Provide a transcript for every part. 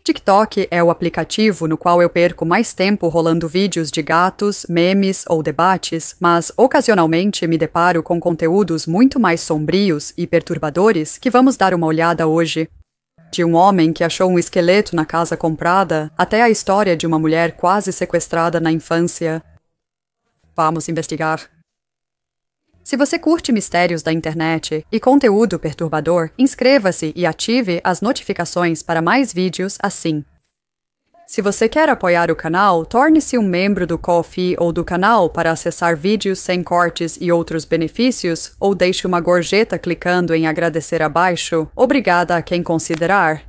TikTok é o aplicativo no qual eu perco mais tempo rolando vídeos de gatos, memes ou debates, mas ocasionalmente me deparo com conteúdos muito mais sombrios e perturbadores que vamos dar uma olhada hoje. De um homem que achou um esqueleto na casa comprada, até a história de uma mulher quase sequestrada na infância. Vamos investigar. Se você curte mistérios da internet e conteúdo perturbador, inscreva-se e ative as notificações para mais vídeos assim. Se você quer apoiar o canal, torne-se um membro do Ko-fi ou do canal para acessar vídeos sem cortes e outros benefícios, ou deixe uma gorjeta clicando em agradecer abaixo. Obrigada a quem considerar.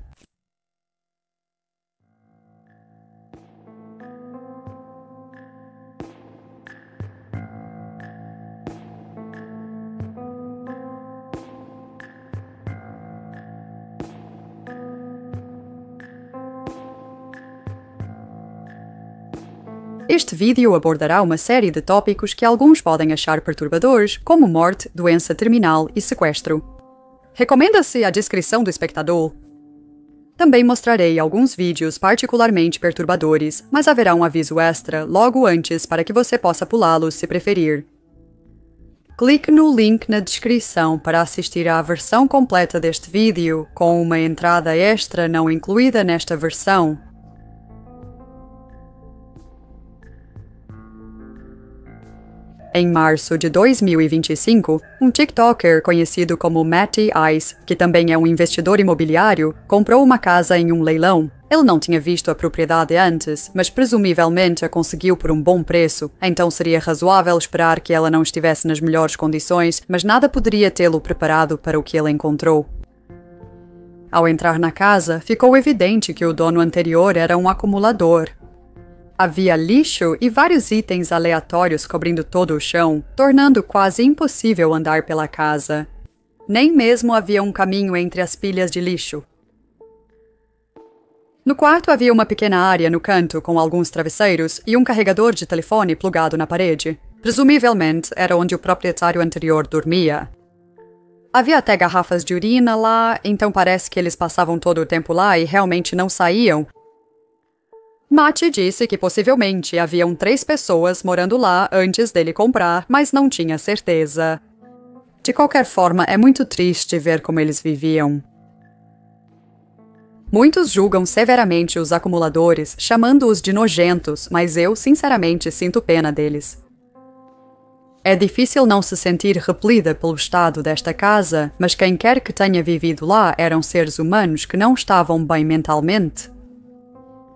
Este vídeo abordará uma série de tópicos que alguns podem achar perturbadores, como morte, doença terminal e sequestro. Recomenda-se a discrição do espectador. Também mostrarei alguns vídeos particularmente perturbadores, mas haverá um aviso extra logo antes para que você possa pulá-los se preferir. Clique no link na descrição para assistir à versão completa deste vídeo, com uma entrada extra não incluída nesta versão. Em março de 2025, um TikToker conhecido como Matty Ice, que também é um investidor imobiliário, comprou uma casa em um leilão. Ele não tinha visto a propriedade antes, mas presumivelmente a conseguiu por um bom preço, então seria razoável esperar que ela não estivesse nas melhores condições, mas nada poderia tê-lo preparado para o que ele encontrou. Ao entrar na casa, ficou evidente que o dono anterior era um acumulador. Havia lixo e vários itens aleatórios cobrindo todo o chão, tornando quase impossível andar pela casa. Nem mesmo havia um caminho entre as pilhas de lixo. No quarto havia uma pequena área no canto com alguns travesseiros e um carregador de telefone plugado na parede. Presumivelmente era onde o proprietário anterior dormia. Havia até garrafas de urina lá, então parece que eles passavam todo o tempo lá e realmente não saíam. Matty disse que possivelmente haviam 3 pessoas morando lá antes dele comprar, mas não tinha certeza. De qualquer forma, é muito triste ver como eles viviam. Muitos julgam severamente os acumuladores, chamando-os de nojentos, mas eu, sinceramente, sinto pena deles. É difícil não se sentir repelida pelo estado desta casa, mas quem quer que tenha vivido lá eram seres humanos que não estavam bem mentalmente.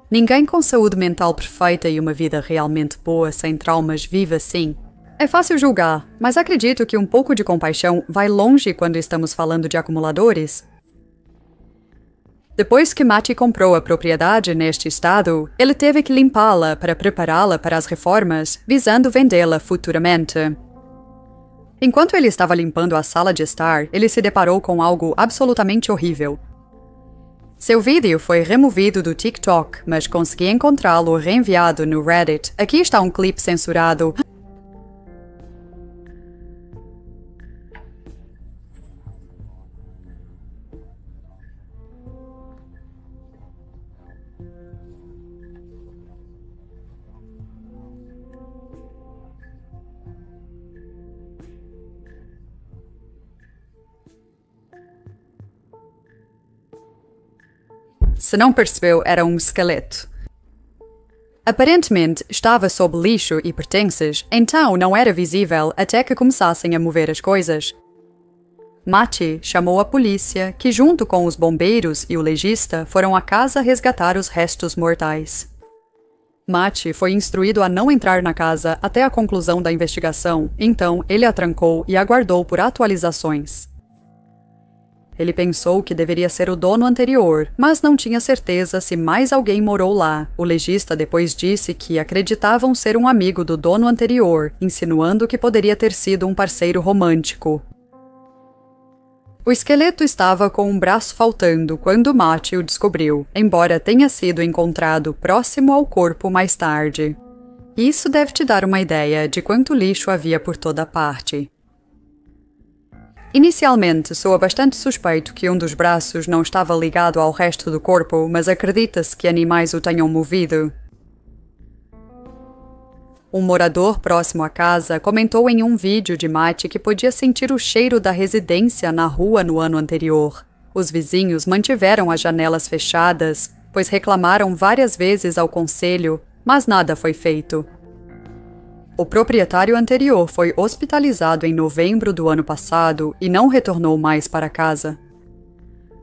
Ninguém com saúde mental perfeita e uma vida realmente boa, sem traumas, vive assim. É fácil julgar, mas acredito que um pouco de compaixão vai longe quando estamos falando de acumuladores. Depois que Matty comprou a propriedade neste estado, ele teve que limpá-la para prepará-la para as reformas, visando vendê-la futuramente. Enquanto ele estava limpando a sala de estar, ele se deparou com algo absolutamente horrível. Seu vídeo foi removido do TikTok, mas consegui encontrá-lo reenviado no Reddit. Aqui está um clipe censurado. Se não percebeu, era um esqueleto. Aparentemente, estava sob lixo e pertences, então não era visível até que começassem a mover as coisas. Matty chamou a polícia, que junto com os bombeiros e o legista foram à casa resgatar os restos mortais. Matty foi instruído a não entrar na casa até a conclusão da investigação, então ele a trancou e aguardou por atualizações. Ele pensou que deveria ser o dono anterior, mas não tinha certeza se mais alguém morou lá. O legista depois disse que acreditavam ser um amigo do dono anterior, insinuando que poderia ter sido um parceiro romântico. O esqueleto estava com um braço faltando quando Matty o descobriu, embora tenha sido encontrado próximo ao corpo mais tarde. Isso deve te dar uma ideia de quanto lixo havia por toda parte. Inicialmente, soa bastante suspeito que um dos braços não estava ligado ao resto do corpo, mas acredita-se que animais o tenham movido. Um morador próximo à casa comentou em um vídeo de Matt que podia sentir o cheiro da residência na rua no ano anterior. Os vizinhos mantiveram as janelas fechadas, pois reclamaram várias vezes ao conselho, mas nada foi feito. O proprietário anterior foi hospitalizado em novembro do ano passado e não retornou mais para casa.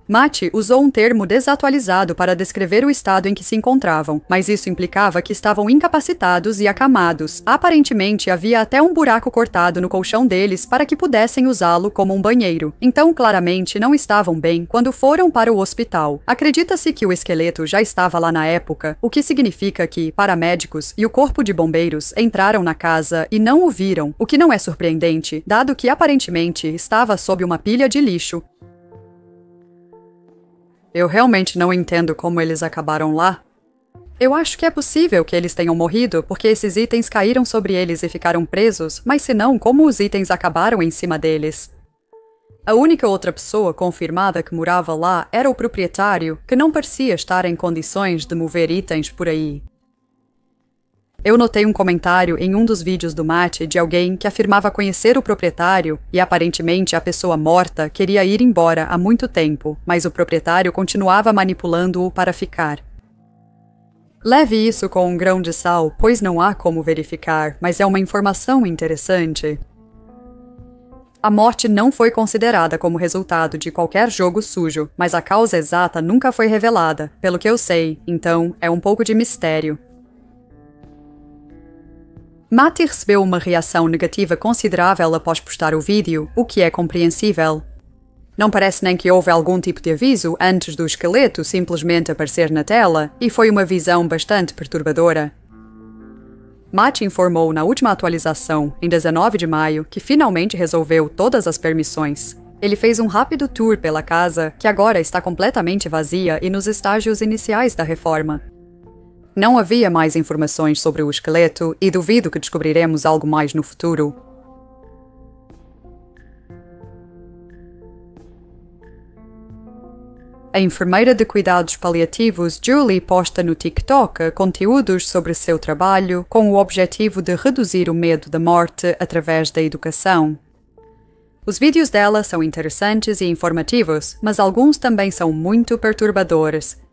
Matt usou um termo desatualizado para descrever o estado em que se encontravam, mas isso implicava que estavam incapacitados e acamados. Aparentemente, havia até um buraco cortado no colchão deles para que pudessem usá-lo como um banheiro. Então, claramente, não estavam bem quando foram para o hospital. Acredita-se que o esqueleto já estava lá na época, o que significa que paramédicos e o corpo de bombeiros entraram na casa e não o viram, o que não é surpreendente, dado que aparentemente estava sob uma pilha de lixo. Eu realmente não entendo como eles acabaram lá. Eu acho que é possível que eles tenham morrido porque esses itens caíram sobre eles e ficaram presos, mas se não, como os itens acabaram em cima deles? A única outra pessoa confirmada que morava lá era o proprietário, que não parecia estar em condições de mover itens por aí. Eu notei um comentário em um dos vídeos do Matt de alguém que afirmava conhecer o proprietário e aparentemente a pessoa morta queria ir embora há muito tempo, mas o proprietário continuava manipulando-o para ficar. Leve isso com um grão de sal, pois não há como verificar, mas é uma informação interessante. A morte não foi considerada como resultado de qualquer jogo sujo, mas a causa exata nunca foi revelada, pelo que eu sei, então é um pouco de mistério. Matt recebeu uma reação negativa considerável após postar o vídeo, o que é compreensível. Não parece nem que houve algum tipo de aviso antes do esqueleto simplesmente aparecer na tela, e foi uma visão bastante perturbadora. Matt informou na última atualização, em 19 de maio, que finalmente resolveu todas as permissões. Ele fez um rápido tour pela casa, que agora está completamente vazia e nos estágios iniciais da reforma. Não havia mais informações sobre o esqueleto e duvido que descobriremos algo mais no futuro. A enfermeira de cuidados paliativos Julie posta no TikTok conteúdos sobre seu trabalho com o objetivo de reduzir o medo da morte através da educação. Os vídeos dela são interessantes e informativos, mas alguns também são muito perturbadores.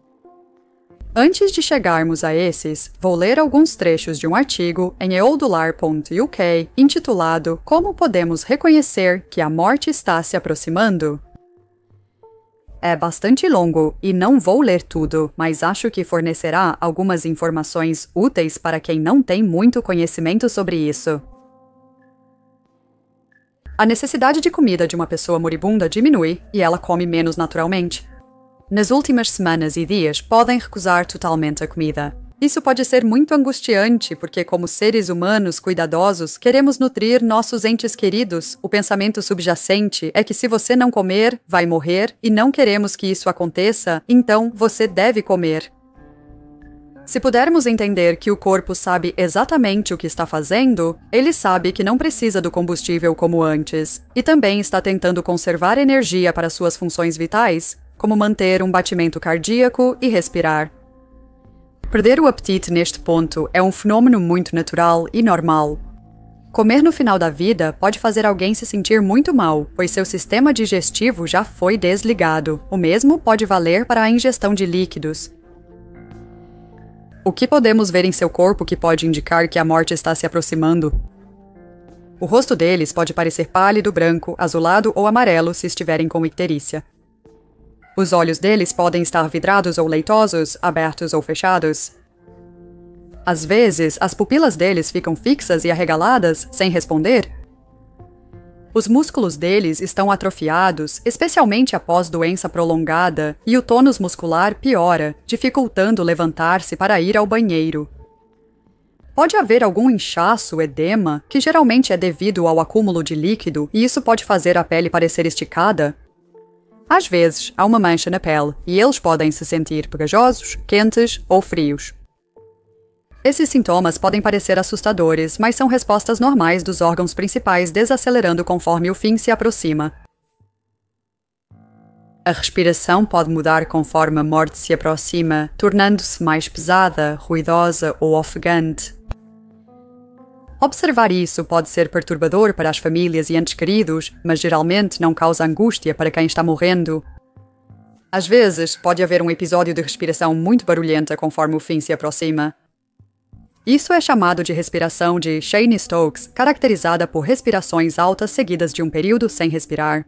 Antes de chegarmos a esses, vou ler alguns trechos de um artigo em eoldular.uk intitulado Como podemos reconhecer que a morte está se aproximando? É bastante longo e não vou ler tudo, mas acho que fornecerá algumas informações úteis para quem não tem muito conhecimento sobre isso. A necessidade de comida de uma pessoa moribunda diminui e ela come menos naturalmente. Nas últimas semanas e dias, podem recusar totalmente a comida. Isso pode ser muito angustiante, porque como seres humanos cuidadosos, queremos nutrir nossos entes queridos. O pensamento subjacente é que se você não comer, vai morrer, e não queremos que isso aconteça, então você deve comer. Se pudermos entender que o corpo sabe exatamente o que está fazendo, ele sabe que não precisa do combustível como antes, e também está tentando conservar energia para suas funções vitais, como manter um batimento cardíaco e respirar. Perder o apetite neste ponto é um fenômeno muito natural e normal. Comer no final da vida pode fazer alguém se sentir muito mal, pois seu sistema digestivo já foi desligado. O mesmo pode valer para a ingestão de líquidos. O que podemos ver em seu corpo que pode indicar que a morte está se aproximando? O rosto deles pode parecer pálido, branco, azulado ou amarelo se estiverem com icterícia. Os olhos deles podem estar vidrados ou leitosos, abertos ou fechados. Às vezes, as pupilas deles ficam fixas e arregaladas, sem responder. Os músculos deles estão atrofiados, especialmente após doença prolongada, e o tônus muscular piora, dificultando levantar-se para ir ao banheiro. Pode haver algum inchaço, edema, que geralmente é devido ao acúmulo de líquido, e isso pode fazer a pele parecer esticada. Às vezes, há uma mancha na pele, e eles podem se sentir pegajosos, quentes ou frios. Esses sintomas podem parecer assustadores, mas são respostas normais dos órgãos principais desacelerando conforme o fim se aproxima. A respiração pode mudar conforme a morte se aproxima, tornando-se mais pesada, ruidosa ou ofegante. Observar isso pode ser perturbador para as famílias e entes queridos, mas geralmente não causa angústia para quem está morrendo. Às vezes, pode haver um episódio de respiração muito barulhenta conforme o fim se aproxima. Isso é chamado de respiração de Cheyne-Stokes, caracterizada por respirações altas seguidas de um período sem respirar.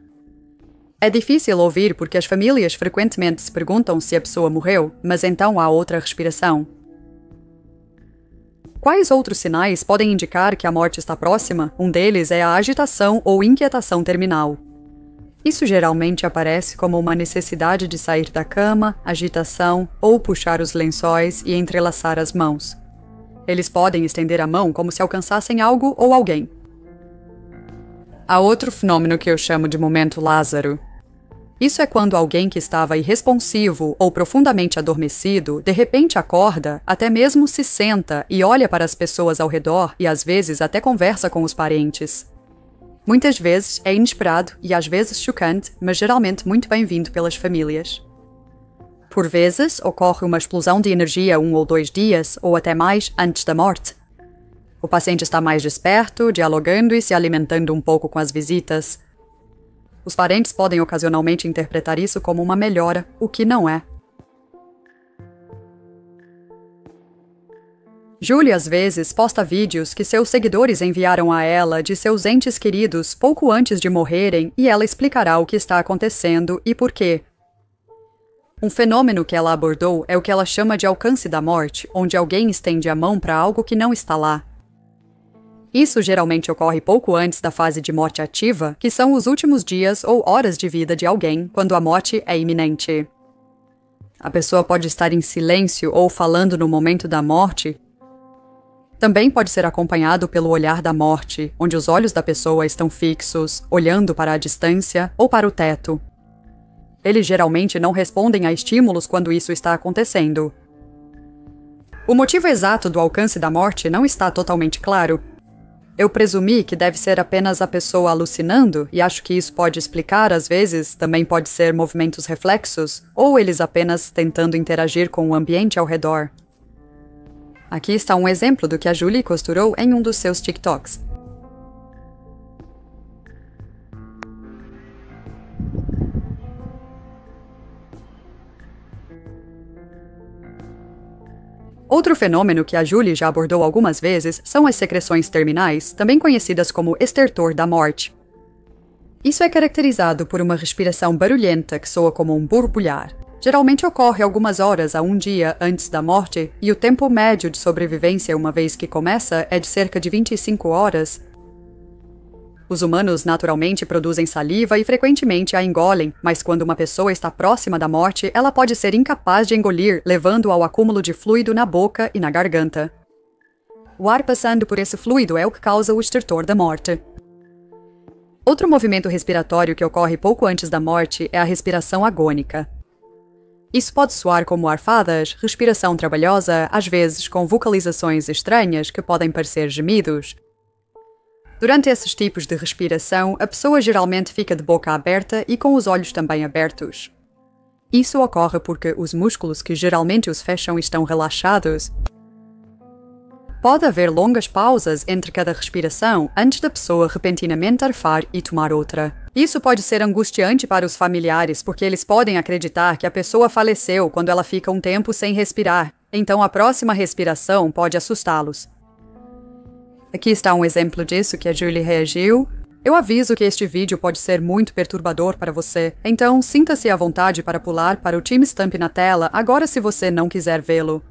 É difícil ouvir porque as famílias frequentemente se perguntam se a pessoa morreu, mas então há outra respiração. Quais outros sinais podem indicar que a morte está próxima? Um deles é a agitação ou inquietação terminal. Isso geralmente aparece como uma necessidade de sair da cama, agitação ou puxar os lençóis e entrelaçar as mãos. Eles podem estender a mão como se alcançassem algo ou alguém. Há outro fenômeno que eu chamo de momento Lázaro. Isso é quando alguém que estava irresponsivo ou profundamente adormecido de repente acorda, até mesmo se senta e olha para as pessoas ao redor e às vezes até conversa com os parentes. Muitas vezes é inesperado e às vezes chocante, mas geralmente muito bem-vindo pelas famílias. Por vezes, ocorre uma explosão de energia 1 ou 2 dias, ou até mais, antes da morte. O paciente está mais desperto, dialogando e se alimentando um pouco com as visitas. Os parentes podem ocasionalmente interpretar isso como uma melhora, o que não é. Julie às vezes posta vídeos que seus seguidores enviaram a ela de seus entes queridos pouco antes de morrerem e ela explicará o que está acontecendo e por quê. Um fenômeno que ela abordou é o que ela chama de alcance da morte, onde alguém estende a mão para algo que não está lá. Isso geralmente ocorre pouco antes da fase de morte ativa, que são os últimos dias ou horas de vida de alguém, quando a morte é iminente. A pessoa pode estar em silêncio ou falando no momento da morte. Também pode ser acompanhado pelo olhar da morte, onde os olhos da pessoa estão fixos, olhando para a distância ou para o teto. Eles geralmente não respondem a estímulos quando isso está acontecendo. O motivo exato do alcance da morte não está totalmente claro. Eu presumi que deve ser apenas a pessoa alucinando, e acho que isso pode explicar, às vezes, também pode ser movimentos reflexos, ou eles apenas tentando interagir com o ambiente ao redor. Aqui está um exemplo do que a Julie costurou em um dos seus TikToks. Outro fenômeno que a Julie já abordou algumas vezes são as secreções terminais, também conhecidas como estertor da morte. Isso é caracterizado por uma respiração barulhenta que soa como um borbulhar. Geralmente ocorre algumas horas a um dia antes da morte, e o tempo médio de sobrevivência uma vez que começa é de cerca de 25 horas. Os humanos naturalmente produzem saliva e frequentemente a engolem, mas quando uma pessoa está próxima da morte, ela pode ser incapaz de engolir, levando ao acúmulo de fluido na boca e na garganta. O ar passando por esse fluido é o que causa o estertor da morte. Outro movimento respiratório que ocorre pouco antes da morte é a respiração agônica. Isso pode soar como arfadas, respiração trabalhosa, às vezes com vocalizações estranhas que podem parecer gemidos. Durante esses tipos de respiração, a pessoa geralmente fica de boca aberta e com os olhos também abertos. Isso ocorre porque os músculos que geralmente os fecham estão relaxados. Pode haver longas pausas entre cada respiração antes da pessoa repentinamente arfar e tomar outra. Isso pode ser angustiante para os familiares porque eles podem acreditar que a pessoa faleceu quando ela fica um tempo sem respirar, então a próxima respiração pode assustá-los. Aqui está um exemplo disso que a Julie reagiu. Eu aviso que este vídeo pode ser muito perturbador para você, então sinta-se à vontade para pular para o timestamp na tela agora se você não quiser vê-lo.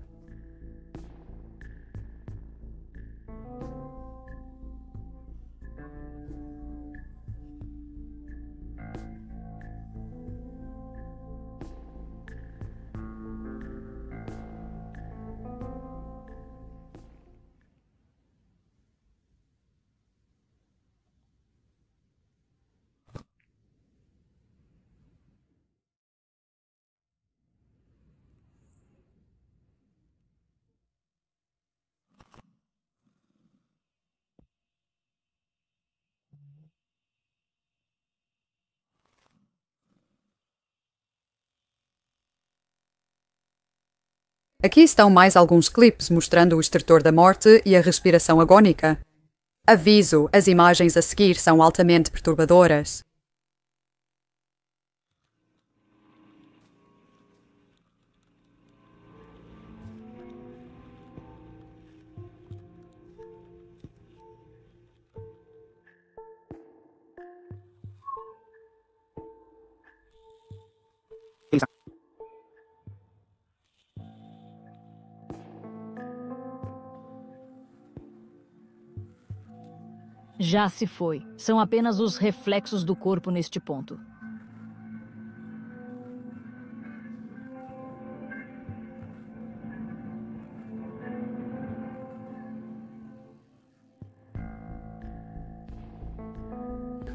Aqui estão mais alguns clipes mostrando o extrator da morte e a respiração agônica. Aviso, as imagens a seguir são altamente perturbadoras. Já se foi. São apenas os reflexos do corpo neste ponto.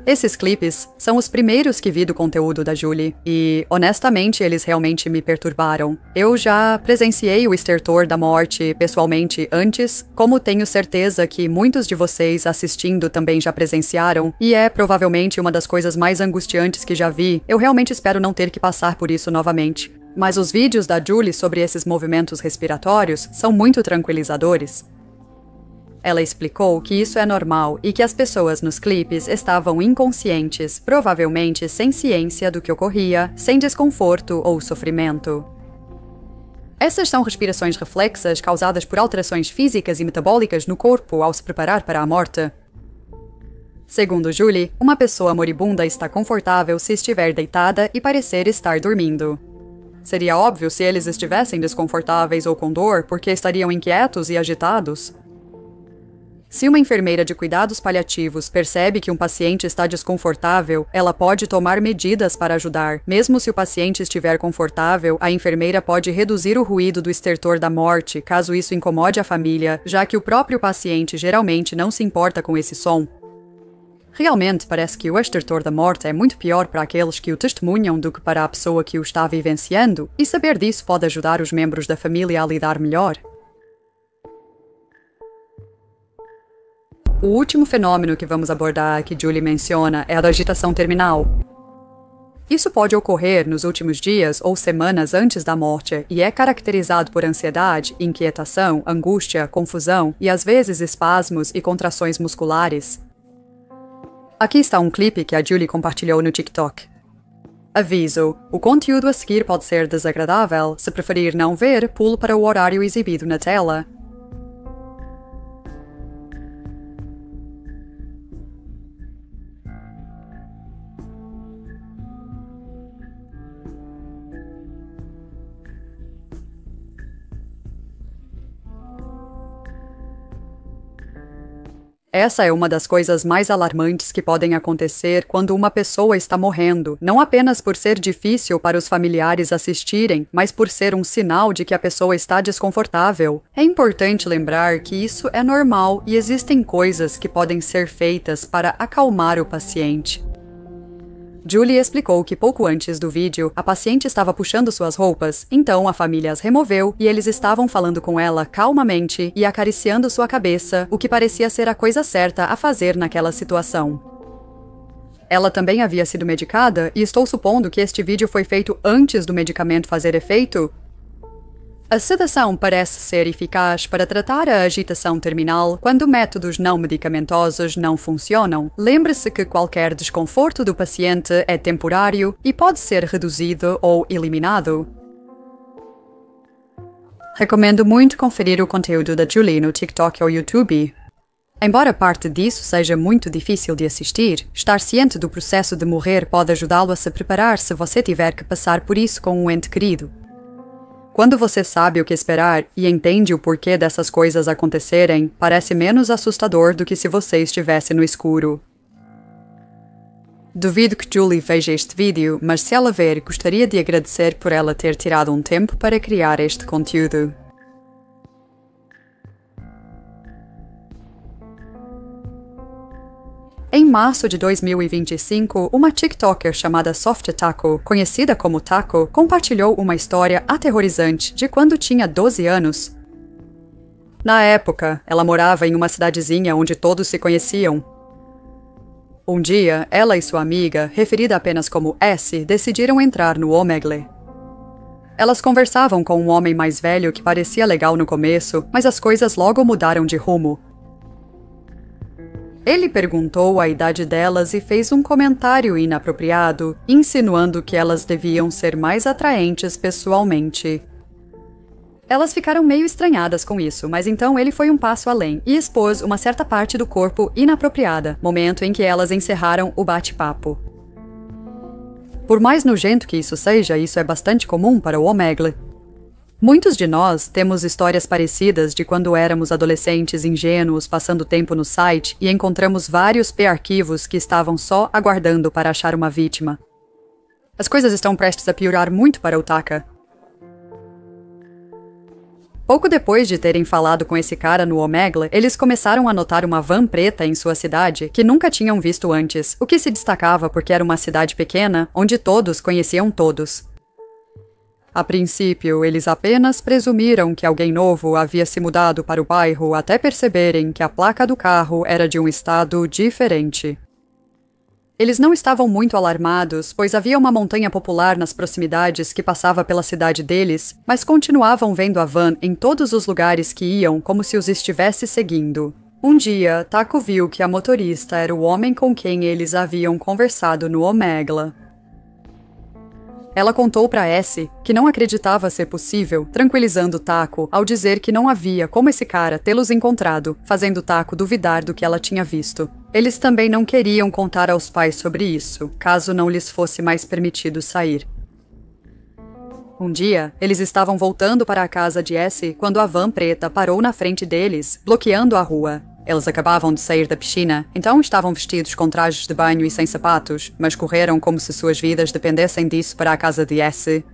Esses clipes são os primeiros que vi do conteúdo da Julie, e, honestamente, eles realmente me perturbaram. Eu já presenciei o estertor da morte pessoalmente antes, como tenho certeza que muitos de vocês assistindo também já presenciaram, e é provavelmente uma das coisas mais angustiantes que já vi. Eu realmente espero não ter que passar por isso novamente. Mas os vídeos da Julie sobre esses movimentos respiratórios são muito tranquilizadores. Ela explicou que isso é normal e que as pessoas nos clipes estavam inconscientes, provavelmente sem ciência do que ocorria, sem desconforto ou sofrimento. Essas são respirações reflexas causadas por alterações físicas e metabólicas no corpo ao se preparar para a morte. Segundo Julie, uma pessoa moribunda está confortável se estiver deitada e parecer estar dormindo. Seria óbvio se eles estivessem desconfortáveis ou com dor, porque estariam inquietos e agitados. Se uma enfermeira de cuidados paliativos percebe que um paciente está desconfortável, ela pode tomar medidas para ajudar. Mesmo se o paciente estiver confortável, a enfermeira pode reduzir o ruído do estertor da morte, caso isso incomode a família, já que o próprio paciente geralmente não se importa com esse som. Realmente parece que o estertor da morte é muito pior para aqueles que o testemunham do que para a pessoa que o está vivenciando, e saber disso pode ajudar os membros da família a lidar melhor. O último fenômeno que vamos abordar que Julie menciona é a da agitação terminal. Isso pode ocorrer nos últimos dias ou semanas antes da morte e é caracterizado por ansiedade, inquietação, angústia, confusão e às vezes espasmos e contrações musculares. Aqui está um clipe que a Julie compartilhou no TikTok. Aviso: o conteúdo a seguir pode ser desagradável. Se preferir não ver, pule para o horário exibido na tela. Essa é uma das coisas mais alarmantes que podem acontecer quando uma pessoa está morrendo, não apenas por ser difícil para os familiares assistirem, mas por ser um sinal de que a pessoa está desconfortável. É importante lembrar que isso é normal e existem coisas que podem ser feitas para acalmar o paciente. Julie explicou que pouco antes do vídeo, a paciente estava puxando suas roupas, então a família as removeu e eles estavam falando com ela calmamente e acariciando sua cabeça, o que parecia ser a coisa certa a fazer naquela situação. Ela também havia sido medicada e estou supondo que este vídeo foi feito antes do medicamento fazer efeito. A sedação parece ser eficaz para tratar a agitação terminal quando métodos não medicamentosos não funcionam. Lembre-se que qualquer desconforto do paciente é temporário e pode ser reduzido ou eliminado. Recomendo muito conferir o conteúdo da Julie no TikTok ou YouTube. Embora parte disso seja muito difícil de assistir, estar ciente do processo de morrer pode ajudá-lo a se preparar se você tiver que passar por isso com um ente querido. Quando você sabe o que esperar e entende o porquê dessas coisas acontecerem, parece menos assustador do que se você estivesse no escuro. Duvido que Julie veja este vídeo, mas se ela ver, gostaria de agradecer por ela ter tirado um tempo para criar este conteúdo. Em março de 2025, uma TikToker chamada Soft Taco, conhecida como Taco, compartilhou uma história aterrorizante de quando tinha 12 anos. Na época, ela morava em uma cidadezinha onde todos se conheciam. Um dia, ela e sua amiga, referida apenas como S, decidiram entrar no Omegle. Elas conversavam com um homem mais velho que parecia legal no começo, mas as coisas logo mudaram de rumo. Ele perguntou a idade delas e fez um comentário inapropriado, insinuando que elas deviam ser mais atraentes pessoalmente. Elas ficaram meio estranhadas com isso, mas então ele foi um passo além e expôs uma certa parte do corpo inapropriada, momento em que elas encerraram o bate-papo. Por mais nojento que isso seja, isso é bastante comum para o Omegle. Muitos de nós temos histórias parecidas de quando éramos adolescentes ingênuos passando tempo no site e encontramos vários P-arquivos que estavam só aguardando para achar uma vítima. As coisas estão prestes a piorar muito para o Taka. Pouco depois de terem falado com esse cara no Omegle, eles começaram a notar uma van preta em sua cidade que nunca tinham visto antes, o que se destacava porque era uma cidade pequena, onde todos conheciam todos. A princípio, eles apenas presumiram que alguém novo havia se mudado para o bairro até perceberem que a placa do carro era de um estado diferente. Eles não estavam muito alarmados, pois havia uma montanha popular nas proximidades que passava pela cidade deles, mas continuavam vendo a van em todos os lugares que iam como se os estivesse seguindo. Um dia, Taco viu que a motorista era o homem com quem eles haviam conversado no Omegle. Ela contou para S que não acreditava ser possível, tranquilizando Taco ao dizer que não havia como esse cara tê-los encontrado, fazendo Taco duvidar do que ela tinha visto. Eles também não queriam contar aos pais sobre isso, caso não lhes fosse mais permitido sair. Um dia, eles estavam voltando para a casa de S quando a van preta parou na frente deles, bloqueando a rua. Eles acabavam de sair da piscina, então estavam vestidos com trajes de banho e sem sapatos, mas correram como se suas vidas dependessem disso para a casa de S.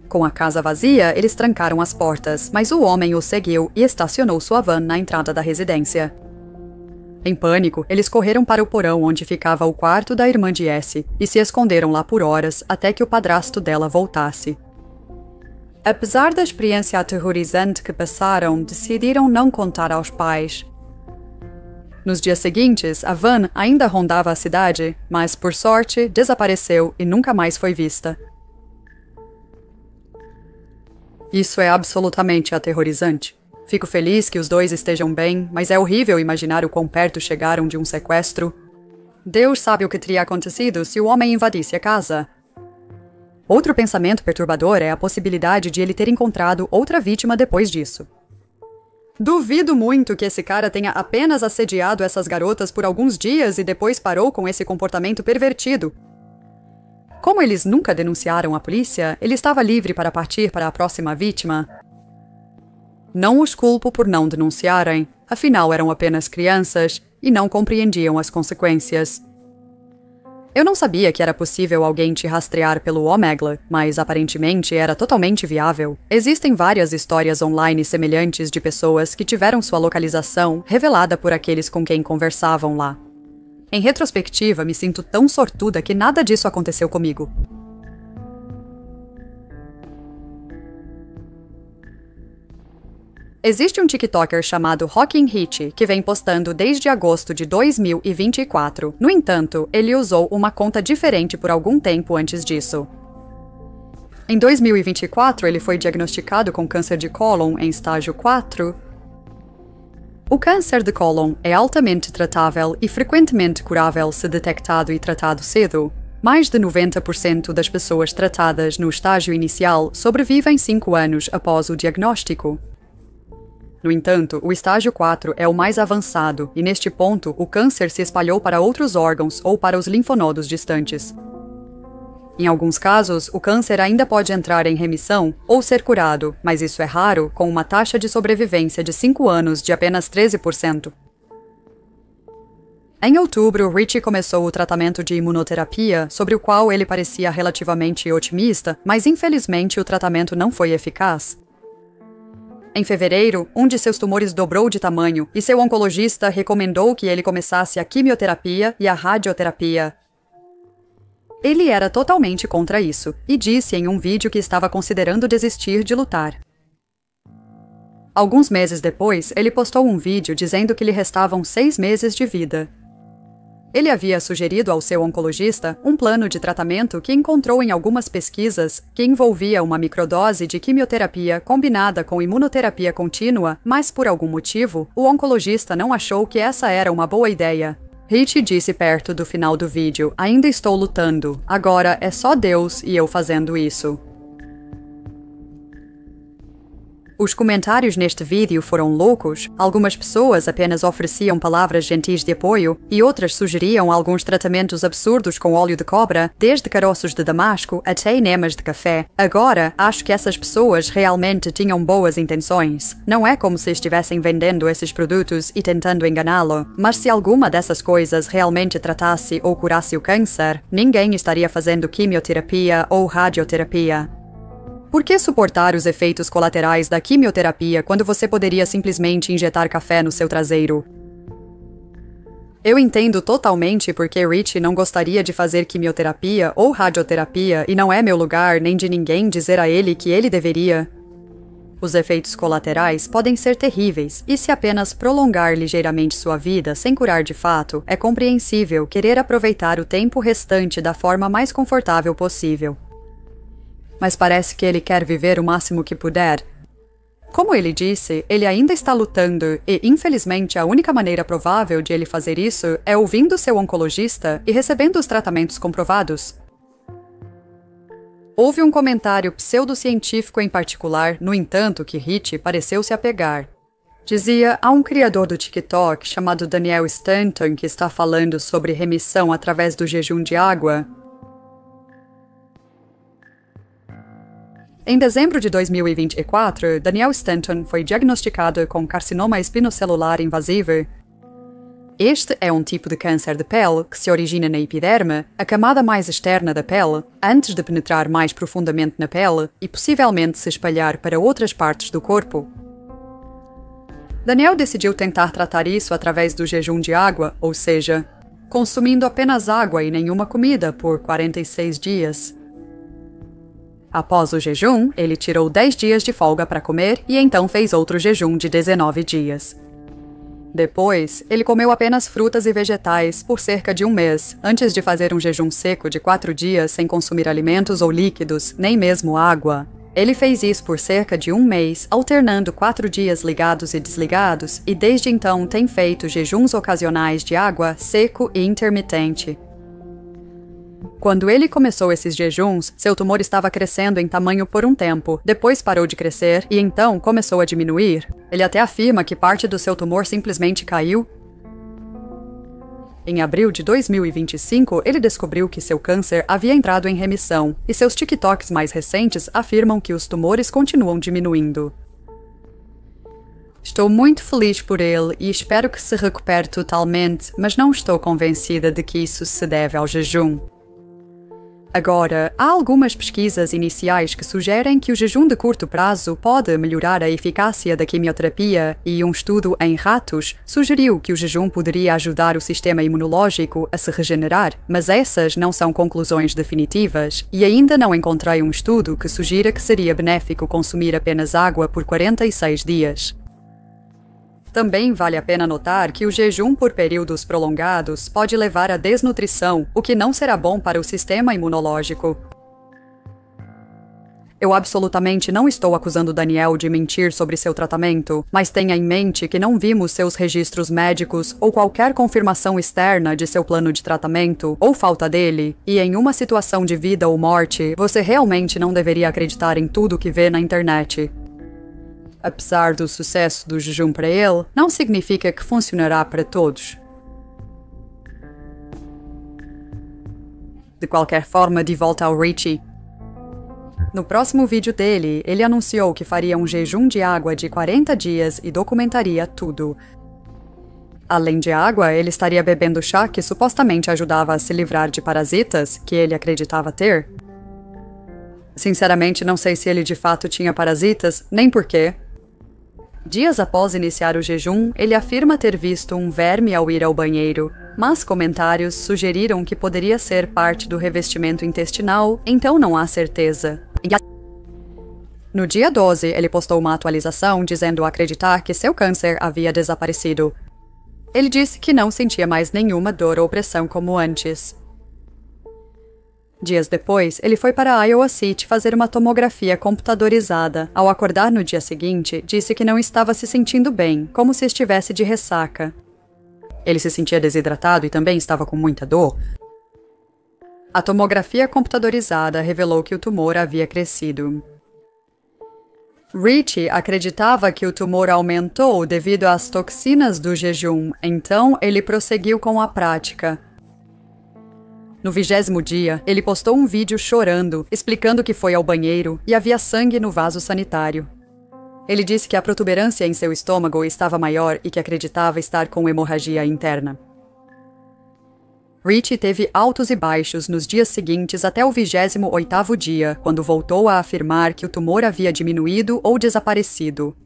Com a casa vazia, eles trancaram as portas, mas o homem o seguiu e estacionou sua van na entrada da residência. Em pânico, eles correram para o porão onde ficava o quarto da irmã de S e se esconderam lá por horas até que o padrasto dela voltasse. Apesar da experiência aterrorizante que passaram, decidiram não contar aos pais. Nos dias seguintes, a van ainda rondava a cidade, mas, por sorte, desapareceu e nunca mais foi vista. Isso é absolutamente aterrorizante. Fico feliz que os dois estejam bem, mas é horrível imaginar o quão perto chegaram de um sequestro. Deus sabe o que teria acontecido se o homem invadisse a casa. Outro pensamento perturbador é a possibilidade de ele ter encontrado outra vítima depois disso. Duvido muito que esse cara tenha apenas assediado essas garotas por alguns dias e depois parou com esse comportamento pervertido. Como eles nunca denunciaram a polícia, ele estava livre para partir para a próxima vítima. Não os culpo por não denunciarem, afinal eram apenas crianças e não compreendiam as consequências. Eu não sabia que era possível alguém te rastrear pelo Omegle, mas aparentemente era totalmente viável. Existem várias histórias online semelhantes de pessoas que tiveram sua localização revelada por aqueles com quem conversavam lá. Em retrospectiva, me sinto tão sortuda que nada disso aconteceu comigo. Existe um TikToker chamado Rockin' Hitch que vem postando desde agosto de 2024. No entanto, ele usou uma conta diferente por algum tempo antes disso. Em 2024, ele foi diagnosticado com câncer de cólon em estágio 4. O câncer de cólon é altamente tratável e frequentemente curável se detectado e tratado cedo. Mais de 90% das pessoas tratadas no estágio inicial sobrevivem 5 anos após o diagnóstico. No entanto, o estágio 4 é o mais avançado e, neste ponto, o câncer se espalhou para outros órgãos ou para os linfonodos distantes. Em alguns casos, o câncer ainda pode entrar em remissão ou ser curado, mas isso é raro, com uma taxa de sobrevivência de 5 anos de apenas 13%. Em outubro, Richie começou o tratamento de imunoterapia, sobre o qual ele parecia relativamente otimista, mas infelizmente o tratamento não foi eficaz. Em fevereiro, um de seus tumores dobrou de tamanho e seu oncologista recomendou que ele começasse a quimioterapia e a radioterapia. Ele era totalmente contra isso e disse em um vídeo que estava considerando desistir de lutar. Alguns meses depois, ele postou um vídeo dizendo que lhe restavam 6 meses de vida. Ele havia sugerido ao seu oncologista um plano de tratamento que encontrou em algumas pesquisas que envolvia uma microdose de quimioterapia combinada com imunoterapia contínua, mas por algum motivo, o oncologista não achou que essa era uma boa ideia. Rich disse perto do final do vídeo: "Ainda estou lutando. Agora é só Deus e eu fazendo isso." Os comentários neste vídeo foram loucos. Algumas pessoas apenas ofereciam palavras gentis de apoio e outras sugeriam alguns tratamentos absurdos com óleo de cobra, desde caroços de damasco até enemas de café. Agora, acho que essas pessoas realmente tinham boas intenções. Não é como se estivessem vendendo esses produtos e tentando enganá-lo, mas se alguma dessas coisas realmente tratasse ou curasse o câncer, ninguém estaria fazendo quimioterapia ou radioterapia. Por que suportar os efeitos colaterais da quimioterapia quando você poderia simplesmente injetar café no seu traseiro? Eu entendo totalmente porque Rich não gostaria de fazer quimioterapia ou radioterapia e não é meu lugar nem de ninguém dizer a ele que ele deveria. Os efeitos colaterais podem ser terríveis e se apenas prolongar ligeiramente sua vida sem curar de fato, é compreensível querer aproveitar o tempo restante da forma mais confortável possível. Mas parece que ele quer viver o máximo que puder. Como ele disse, ele ainda está lutando e, infelizmente, a única maneira provável de ele fazer isso é ouvindo seu oncologista e recebendo os tratamentos comprovados. Houve um comentário pseudocientífico em particular, no entanto, que Rich pareceu se apegar. Dizia: há um criador do TikTok chamado Daniel Stanton que está falando sobre remissão através do jejum de água. Em dezembro de 2024, Daniel Stanton foi diagnosticado com carcinoma espinocelular invasivo. Este é um tipo de câncer de pele que se origina na epiderme, a camada mais externa da pele, antes de penetrar mais profundamente na pele e possivelmente se espalhar para outras partes do corpo. Daniel decidiu tentar tratar isso através do jejum de água, ou seja, consumindo apenas água e nenhuma comida por 46 dias. Após o jejum, ele tirou 10 dias de folga para comer e então fez outro jejum de 19 dias. Depois, ele comeu apenas frutas e vegetais por cerca de um mês, antes de fazer um jejum seco de 4 dias sem consumir alimentos ou líquidos, nem mesmo água. Ele fez isso por cerca de um mês, alternando 4 dias ligados e desligados, e desde então tem feito jejuns ocasionais de água, seco e intermitente. Quando ele começou esses jejuns, seu tumor estava crescendo em tamanho por um tempo, depois parou de crescer e então começou a diminuir. Ele até afirma que parte do seu tumor simplesmente caiu. Em abril de 2025, ele descobriu que seu câncer havia entrado em remissão, e seus TikToks mais recentes afirmam que os tumores continuam diminuindo. Estou muito feliz por ele e espero que se recupere totalmente, mas não estou convencida de que isso se deve ao jejum. Agora, há algumas pesquisas iniciais que sugerem que o jejum de curto prazo pode melhorar a eficácia da quimioterapia e um estudo em ratos sugeriu que o jejum poderia ajudar o sistema imunológico a se regenerar, mas essas não são conclusões definitivas e ainda não encontrei um estudo que sugira que seria benéfico consumir apenas água por 46 dias. Também vale a pena notar que o jejum por períodos prolongados pode levar à desnutrição, o que não será bom para o sistema imunológico. Eu absolutamente não estou acusando Daniel de mentir sobre seu tratamento, mas tenha em mente que não vimos seus registros médicos ou qualquer confirmação externa de seu plano de tratamento ou falta dele, e em uma situação de vida ou morte, você realmente não deveria acreditar em tudo que vê na internet. Apesar do sucesso do jejum para ele, não significa que funcionará para todos. De qualquer forma, de volta ao Richie. No próximo vídeo dele, ele anunciou que faria um jejum de água de 40 dias e documentaria tudo. Além de água, ele estaria bebendo chá que supostamente ajudava a se livrar de parasitas, que ele acreditava ter. Sinceramente, não sei se ele de fato tinha parasitas, nem porquê. Dias após iniciar o jejum, ele afirma ter visto um verme ao ir ao banheiro, mas comentários sugeriram que poderia ser parte do revestimento intestinal, então não há certeza. No dia 12, ele postou uma atualização dizendo acreditar que seu câncer havia desaparecido. Ele disse que não sentia mais nenhuma dor ou pressão como antes. Dias depois, ele foi para Iowa City fazer uma tomografia computadorizada. Ao acordar no dia seguinte, disse que não estava se sentindo bem, como se estivesse de ressaca. Ele se sentia desidratado e também estava com muita dor. A tomografia computadorizada revelou que o tumor havia crescido. Richie acreditava que o tumor aumentou devido às toxinas do jejum, então ele prosseguiu com a prática. No 20º dia, ele postou um vídeo chorando, explicando que foi ao banheiro e havia sangue no vaso sanitário. Ele disse que a protuberância em seu estômago estava maior e que acreditava estar com hemorragia interna. Richie teve altos e baixos nos dias seguintes até o 28º dia, quando voltou a afirmar que o tumor havia diminuído ou desaparecido.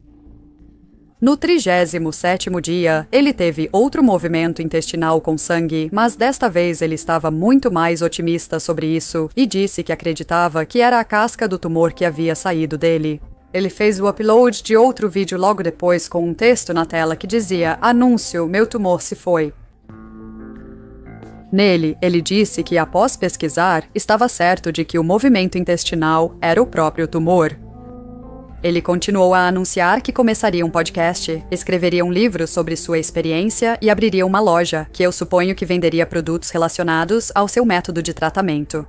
No 37º dia, ele teve outro movimento intestinal com sangue, mas desta vez ele estava muito mais otimista sobre isso e disse que acreditava que era a casca do tumor que havia saído dele. Ele fez o upload de outro vídeo logo depois com um texto na tela que dizia: "Anúncio, meu tumor se foi". Nele, ele disse que, após pesquisar, estava certo de que o movimento intestinal era o próprio tumor. Ele continuou a anunciar que começaria um podcast, escreveria um livro sobre sua experiência e abriria uma loja, que eu suponho que venderia produtos relacionados ao seu método de tratamento.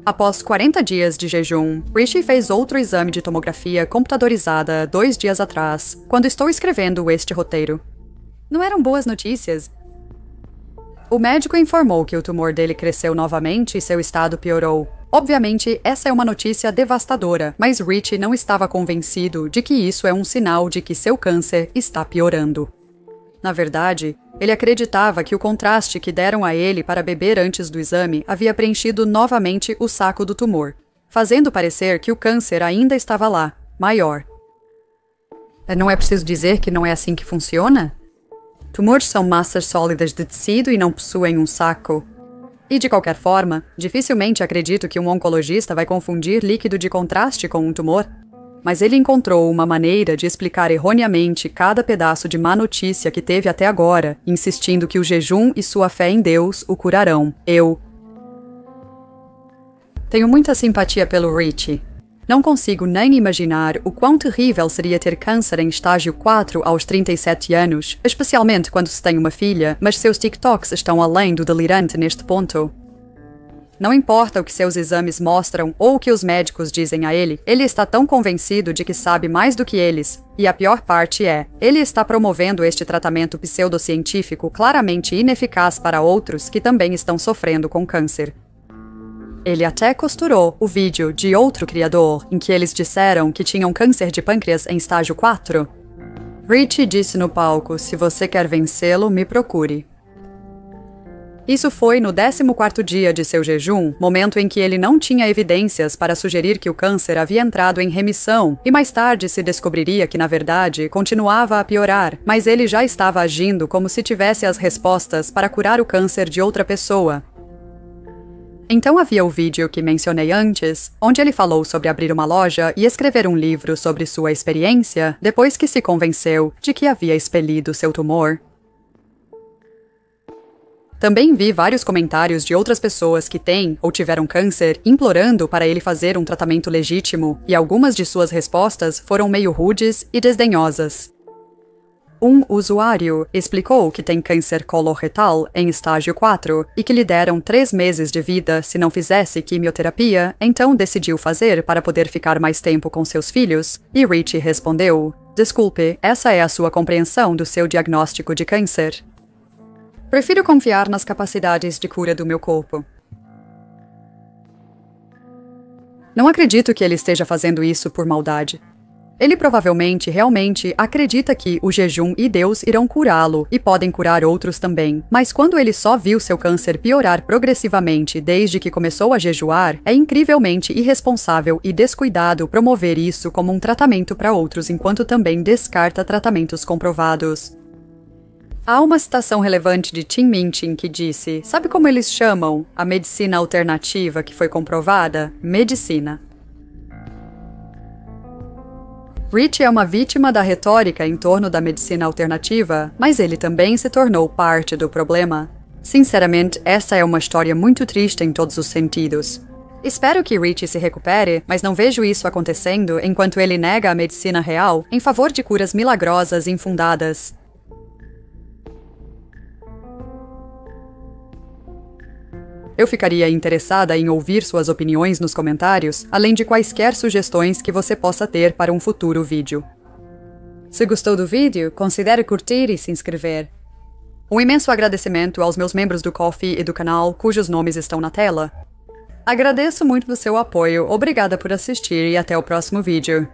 Após 40 dias de jejum, Richie fez outro exame de tomografia computadorizada 2 dias atrás, quando estou escrevendo este roteiro. Não eram boas notícias. O médico informou que o tumor dele cresceu novamente e seu estado piorou. Obviamente, essa é uma notícia devastadora, mas Richie não estava convencido de que isso é um sinal de que seu câncer está piorando. Na verdade, ele acreditava que o contraste que deram a ele para beber antes do exame havia preenchido novamente o saco do tumor, fazendo parecer que o câncer ainda estava lá, maior. Não é preciso dizer que não é assim que funciona? Tumores são massas sólidas de tecido e não possuem um saco. E, de qualquer forma, dificilmente acredito que um oncologista vai confundir líquido de contraste com um tumor. Mas ele encontrou uma maneira de explicar erroneamente cada pedaço de má notícia que teve até agora, insistindo que o jejum e sua fé em Deus o curarão. Eu tenho muita simpatia pelo Richie. Não consigo nem imaginar o quão terrível seria ter câncer em estágio 4 aos 37 anos, especialmente quando se tem uma filha, mas seus TikToks estão além do delirante neste ponto. Não importa o que seus exames mostram ou o que os médicos dizem a ele está tão convencido de que sabe mais do que eles. E a pior parte é, ele está promovendo este tratamento pseudocientífico claramente ineficaz para outros que também estão sofrendo com câncer. Ele até costurou o vídeo de outro criador, em que eles disseram que tinham câncer de pâncreas em estágio 4. Richie disse no palco: "Se você quer vencê-lo, me procure". Isso foi no 14º dia de seu jejum, momento em que ele não tinha evidências para sugerir que o câncer havia entrado em remissão, e mais tarde se descobriria que, na verdade, continuava a piorar, mas ele já estava agindo como se tivesse as respostas para curar o câncer de outra pessoa. Então havia o vídeo que mencionei antes, onde ele falou sobre abrir uma loja e escrever um livro sobre sua experiência, depois que se convenceu de que havia expelido seu tumor. Também vi vários comentários de outras pessoas que têm ou tiveram câncer implorando para ele fazer um tratamento legítimo, e algumas de suas respostas foram meio rudes e desdenhosas. Um usuário explicou que tem câncer coloretal em estágio 4 e que lhe deram 3 meses de vida se não fizesse quimioterapia, então decidiu fazer para poder ficar mais tempo com seus filhos, e Richie respondeu: "Desculpe, essa é a sua compreensão do seu diagnóstico de câncer? Prefiro confiar nas capacidades de cura do meu corpo". Não acredito que ele esteja fazendo isso por maldade. Ele provavelmente realmente acredita que o jejum e Deus irão curá-lo e podem curar outros também. Mas quando ele só viu seu câncer piorar progressivamente desde que começou a jejuar, é incrivelmente irresponsável e descuidado promover isso como um tratamento para outros enquanto também descarta tratamentos comprovados. Há uma citação relevante de Tim Minchin que disse: "Sabe como eles chamam a medicina alternativa que foi comprovada? Medicina". Rich é uma vítima da retórica em torno da medicina alternativa, mas ele também se tornou parte do problema. Sinceramente, essa é uma história muito triste em todos os sentidos. Espero que Rich se recupere, mas não vejo isso acontecendo enquanto ele nega a medicina real em favor de curas milagrosas infundadas. Eu ficaria interessada em ouvir suas opiniões nos comentários, além de quaisquer sugestões que você possa ter para um futuro vídeo. Se gostou do vídeo, considere curtir e se inscrever. Um imenso agradecimento aos meus membros do Ko-fi e do canal, cujos nomes estão na tela. Agradeço muito do seu apoio, obrigada por assistir e até o próximo vídeo.